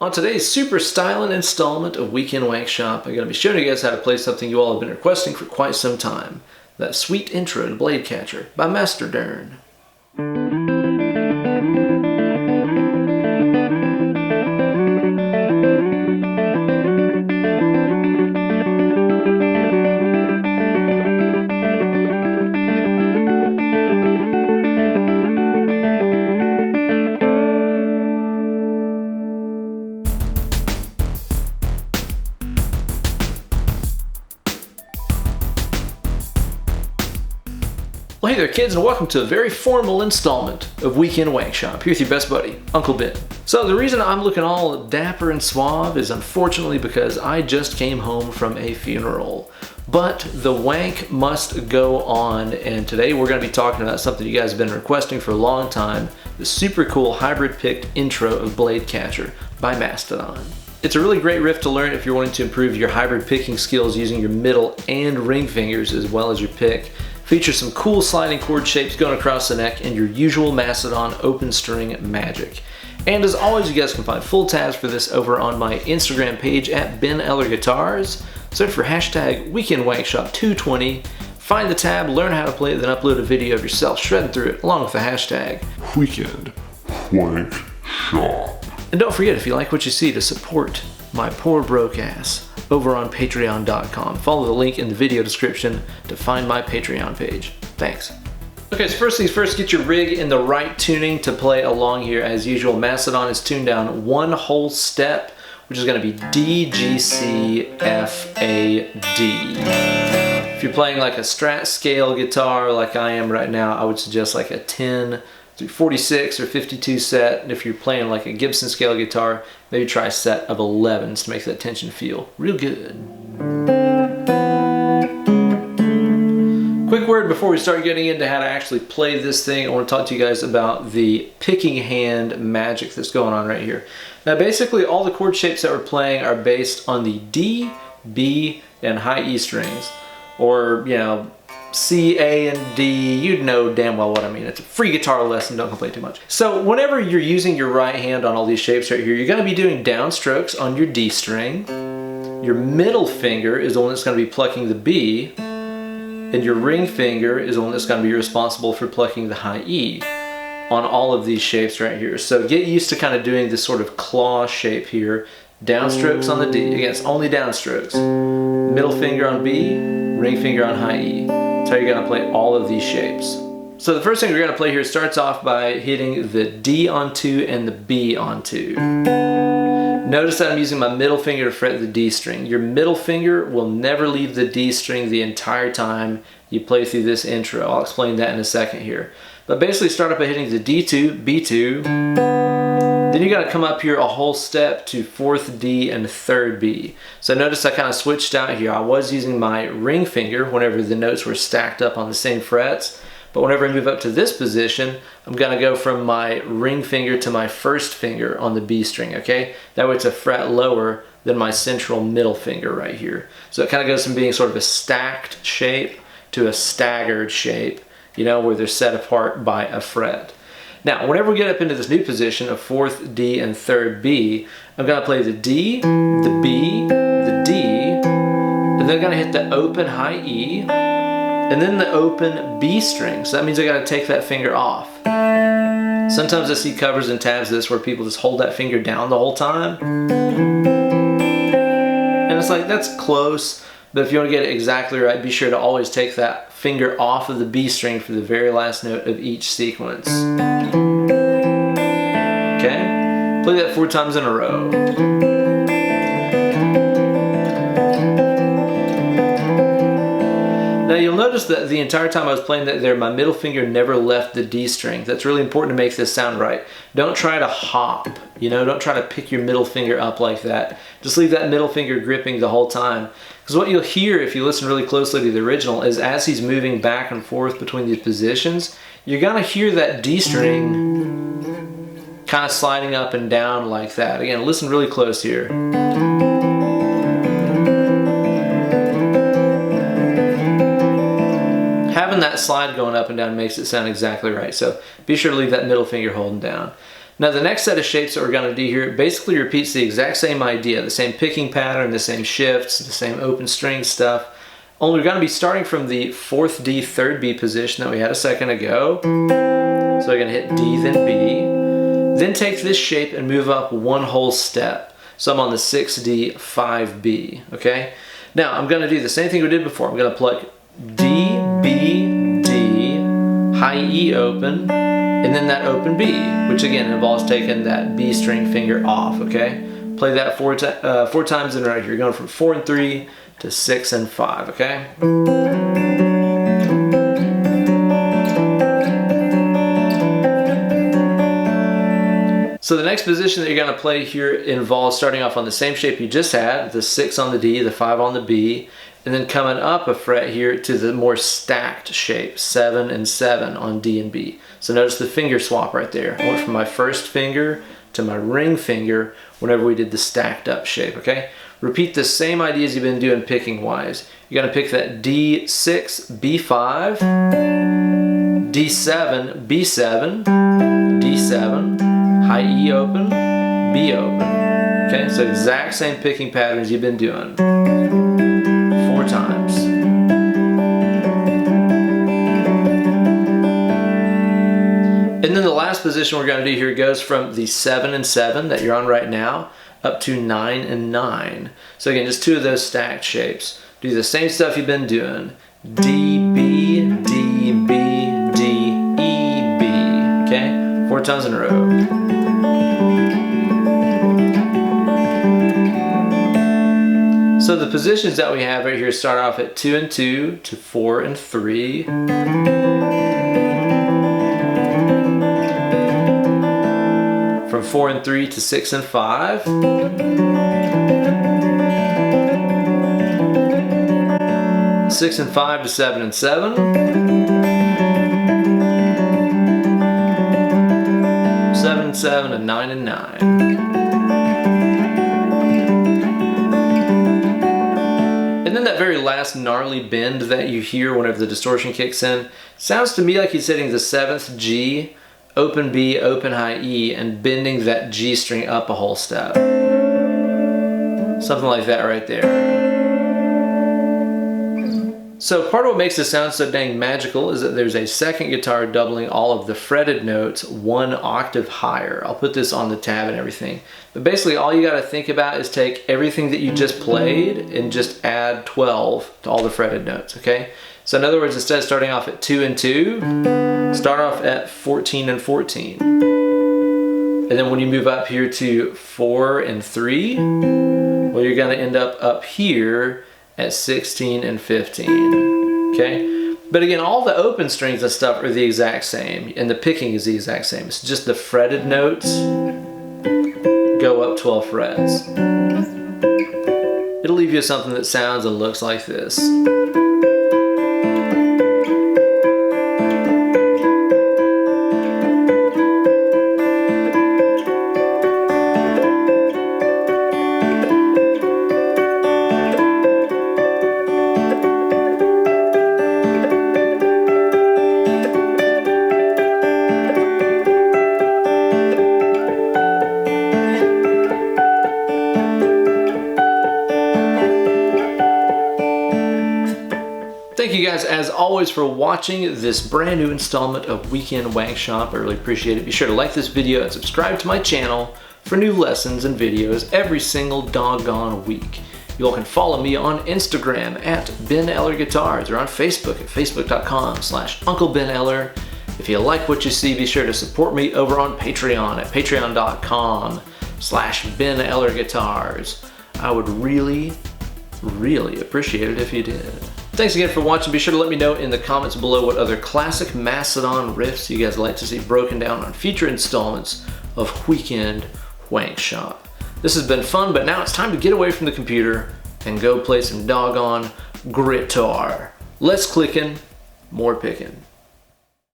On today's super styling installment of Weekend Wankshop, I'm going to be showing you guys how to play something you all have been requesting for quite some time. That sweet intro to Bladecatcher by Mastodon. Well, hey there kids, and welcome to a very formal installment of Weekend Wankshop. Here with your best buddy, Uncle Ben. So the reason I'm looking all dapper and suave is unfortunately because I just came home from a funeral. But the wank must go on, and today we're going to be talking about something you guys have been requesting for a long time, the super cool hybrid picked intro of Bladecatcher by Mastodon. It's a really great riff to learn if you're wanting to improve your hybrid picking skills using your middle and ring fingers as well as your pick. Features some cool sliding chord shapes going across the neck and your usual Mastodon open string magic. And as always, you guys can find full tabs for this over on my Instagram page at Ben Eller Guitars. Search for hashtag Weekend Wankshop 220. Find the tab, learn how to play it, then upload a video of yourself shredding through it along with the hashtag Weekend Wankshop. And don't forget, if you like what you see, to support my poor broke ass over on patreon.com. Follow the link in the video description to find my Patreon page. Thanks. Okay, so first things first, get your rig in the right tuning to play along here. As usual, Mastodon is tuned down one whole step, which is going to be DGCFAD. If you're playing like a Strat scale guitar like I am right now, I would suggest like a 10 through 46 or 52 set, and if you're playing like a Gibson scale guitar, maybe try a set of 11s to make that tension feel real good. Quick word before we start getting into how to actually play this thing. I want to talk to you guys about the picking hand magic that's going on right here. Now basically all the chord shapes that we're playing are based on the D, B, and high E strings, or C, A, and D. You'd know damn well what I mean. It's a free guitar lesson, don't complain too much. So whenever you're using your right hand on all these shapes right here, you're going to be doing downstrokes on your D string. Your middle finger is the one that's going to be plucking the B, and your ring finger is the one that's going to be responsible for plucking the high E on all of these shapes right here. So get used to kind of doing this sort of claw shape here. Downstrokes on the D. Again, it's only downstrokes. Middle finger on B, ring finger on high E. That's how you're going to play all of these shapes. So the first thing we're going to play here starts off by hitting the D on 2 and the B on 2. Notice that I'm using my middle finger to fret the D string. Your middle finger will never leave the D string the entire time you play through this intro. I'll explain that in a second here. But basically start off by hitting the D2, B2. Then you got to come up here a whole step to 4th D and 3rd B. So notice I kind of switched out here. I was using my ring finger whenever the notes were stacked up on the same frets. But whenever I move up to this position, I'm going to go from my ring finger to my first finger on the B string, okay? That way it's a fret lower than my central middle finger right here. So it kind of goes from being sort of a stacked shape to a staggered shape, where they're set apart by a fret. Now, whenever we get up into this new position of 4th D and 3rd B, I'm going to play the D, the B, the D, and then I'm going to hit the open high E, and then the open B string. So that means I got to take that finger off. Sometimes I see covers and tabs of this where people just hold that finger down the whole time. And it's like, that's close, but if you want to get it exactly right, be sure to always take that finger off of the B string for the very last note of each sequence. Okay? Play that 4 times in a row. Now you'll notice that the entire time I was playing that there, my middle finger never left the D string. That's really important to make this sound right. Don't try to hop, don't try to pick your middle finger up like that. Just leave that middle finger gripping the whole time. Because what you'll hear if you listen really closely to the original is as he's moving back and forth between these positions, you're going to hear that D string kind of sliding up and down like that. Again, listen really close here. Having that slide going up and down makes it sound exactly right. So be sure to leave that middle finger holding down. Now the next set of shapes that we're going to do here basically repeats the exact same idea, the same picking pattern, the same shifts, the same open string stuff. Only we're going to be starting from the 4th D, 3rd B position that we had a second ago. So we're going to hit D, then B. Then take this shape and move up one whole step. So I'm on the 6D, 5B, okay? Now I'm going to do the same thing we did before. I'm going to pluck D, B, D, high E open, and then that open B, which again involves taking that B string finger off, okay? Play that four times in a row. You're going from 4 and 3 to 6 and 5, okay? So the next position that you're going to play here involves starting off on the same shape you just had, the 6 on the D, the 5 on the B, and then coming up a fret here to the more stacked shape, 7 and 7 on D and B. So notice the finger swap right there. I went from my first finger to my ring finger whenever we did the stacked up shape, okay? Repeat the same ideas you've been doing picking wise. You're going to pick that D6, B5, D7, B7, D7, high E open, B open. Okay, so exact same picking patterns you've been doing. 4 times. And then the last position we're going to do here goes from the 7 and 7 that you're on right now up to 9 and 9. So again, just 2 of those stacked shapes. Do the same stuff you've been doing. D, B, D, B, D, E, B. Okay, 4 times in a row. So the positions that we have right here start off at 2 and 2 to 4 and 3. From 4 and 3 to 6 and 5. 6 and 5 to 7 and 7. 7 and 7 and 9 and 9. And then that very last gnarly bend that you hear whenever the distortion kicks in, sounds to me like he's hitting the 7th G, open B, open high E, and bending that G string up a whole step. Something like that right there. So part of what makes this sound so dang magical is that there's a second guitar doubling all of the fretted notes 1 octave higher. I'll put this on the tab and everything. But basically all you gotta think about is take everything that you just played and just add 12 to all the fretted notes, okay? So in other words, instead of starting off at 2 and 2, start off at 14 and 14. And then when you move up here to 4 and 3, well, you're gonna end up here at 16 and 15, okay? But again, all the open strings and stuff are the exact same, and the picking is the exact same. It's just the fretted notes go up 12 frets. It'll leave you something that sounds and looks like this. Thank you guys, as always, for watching this brand new installment of Weekend Wankshop. I really appreciate it. Be sure to like this video and subscribe to my channel for new lessons and videos every single doggone week. You all can follow me on Instagram at Ben Eller Guitars, or on Facebook at facebook.com/Uncle Ben Eller. If you like what you see, be sure to support me over on Patreon at patreon.com/Ben Eller Guitars. I would really appreciate it if you did. Thanks again for watching. Be sure to let me know in the comments below what other classic Mastodon riffs you guys like to see broken down on future installments of Weekend Wankshop. This has been fun, but now it's time to get away from the computer and go play some doggone guitar. Less clicking, more picking.